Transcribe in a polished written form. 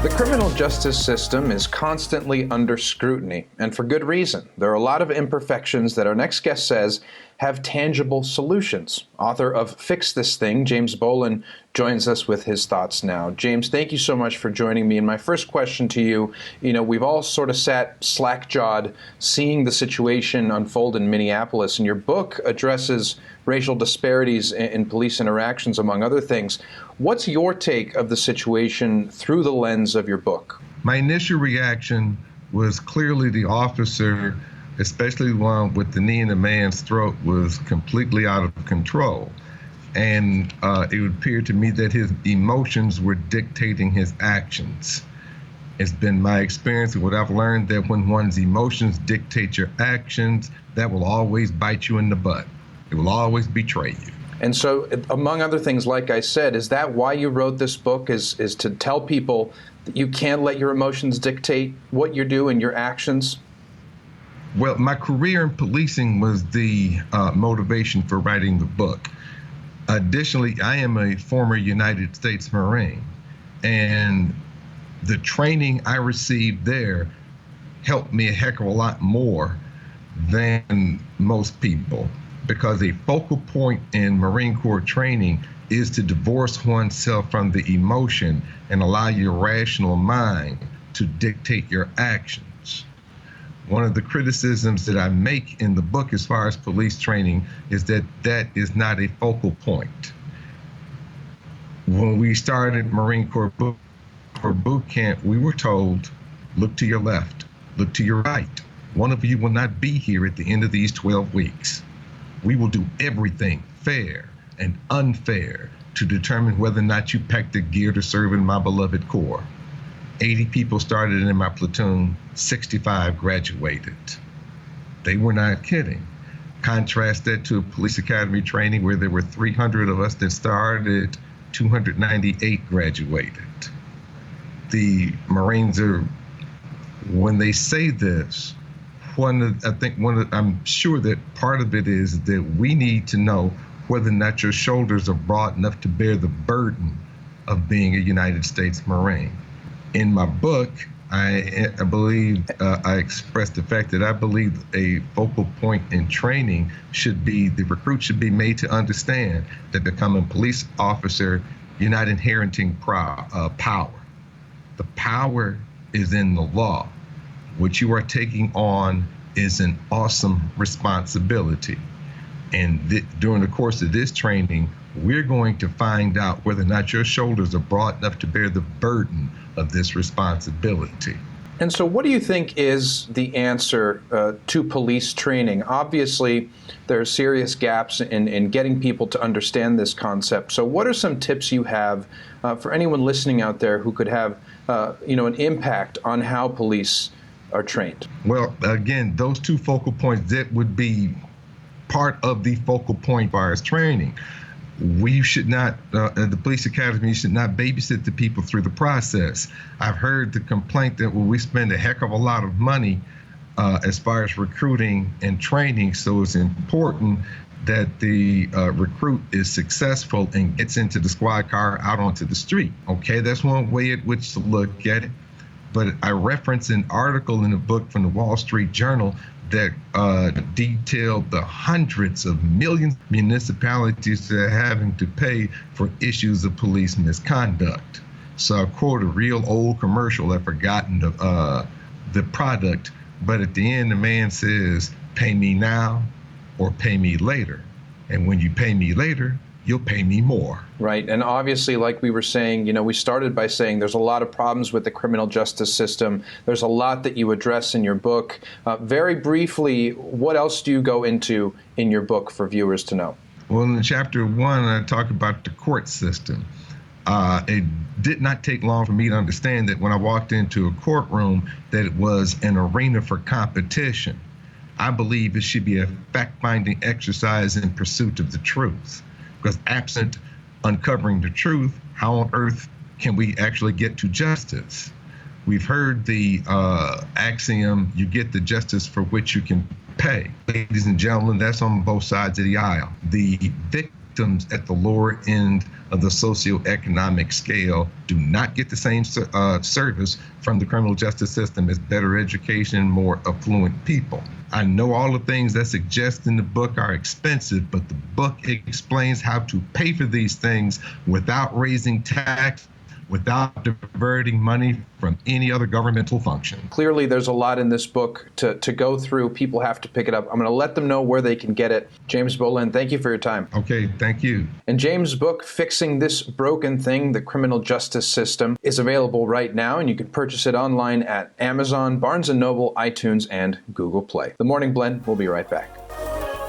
The criminal justice system is constantly under scrutiny, and for good reason. There are a lot of imperfections that our next guest says have tangible solutions. Author of Fix This Thing, James Bolen, joins us with his thoughts now. James, thank you so much for joining me. And my first question to you, we've all sort of sat slack-jawed seeing the situation unfold in Minneapolis, and your book addresses racial disparities in police interactions, among other things. What's your take of the situation through the lens of your book? My initial reaction was clearly the officer, especially one with the knee in the man's throat, was completely out of control. And it would appear to me that his emotions were dictating his actions. It's been my experience and what I've learned that when one's emotions dictate your actions, that will always bite you in the butt. It will always betray you. And so, among other things, like I said, is that why you wrote this book, is to tell people that you can't let your emotions dictate what you do and your actions? Well, my career in policing was the motivation for writing the book. Additionally, I am a former United States Marine, and the training I received there helped me a heck of a lot more than most people, because a focal point in Marine Corps training is to divorce oneself from the emotion and allow your rational mind to dictate your actions. One of the criticisms that I make in the book as far as police training is that that is not a focal point. When we started Marine Corps boot camp, we were told, look to your left, look to your right. One of you will not be here at the end of these 12 weeks. We will do everything fair and unfair to determine whether or not you packed the gear to serve in my beloved Corps. 80 people started in my platoon, 65 graduated. They were not kidding. Contrast that to a police academy training where there were 300 of us that started, 298 graduated. The Marines are, when they say this, I'm sure that part of it is that we need to know whether or not your shoulders are broad enough to bear the burden of being a United States Marine. In my book, I believe I expressed the fact that I believe a focal point in training should be the recruit should be made to understand that becoming a police officer, you're not inheriting power. The power is in the law. What you are taking on is an awesome responsibility. And during the course of this training, we're going to find out whether or not your shoulders are broad enough to bear the burden of this responsibility. And so what do you think is the answer to police training? Obviously, there are serious gaps in getting people to understand this concept. So what are some tips you have for anyone listening out there who could have an impact on how police are trained? Well, again, those two focal points, that would be part of the focal point for our training. We should not, the police academy should not babysit the people through the process. I've heard the complaint that we spend a heck of a lot of money as far as recruiting and training, so it's important that the recruit is successful and gets into the squad car out onto the street. Okay, that's one way at which to look at it. But I reference an article in a book from the Wall Street Journal that detailed the hundreds of millions of municipalities that are having to pay for issues of police misconduct. So I quote a real old commercial. I've forgotten the product, but at the end the man says, pay me now or pay me later. And when you pay me later, you'll pay me more. Right. And obviously, like we were saying, we started by saying there's a lot of problems with the criminal justice system. There's a lot that you address in your book. Very briefly, what else do you go into in your book for viewers to know? Well, in chapter 1, I talk about the court system. It did not take long for me to understand that when I walked into a courtroom, that it was an arena for competition. I believe it should be a fact-finding exercise in pursuit of the truth. Because absent uncovering the truth, how on earth can we actually get to justice? We've heard the axiom, you get the justice for which you can pay. Ladies and gentlemen, that's on both sides of the aisle. The victim victims at the lower end of the socioeconomic scale do not get the same service from the criminal justice system as better education, more affluent people. I know all the things that suggest in the book are expensive, but the book explains how to pay for these things without raising tax, without diverting money from any other governmental function. Clearly, there's a lot in this book to go through. People have to pick it up. I'm going to let them know where they can get it. James Bolen, thank you for your time. Okay, thank you. And James' book, Fixing This Broken Thing, The Criminal Justice System, is available right now, and you can purchase it online at Amazon, Barnes & Noble, iTunes, and Google Play. The Morning Blend will be right back.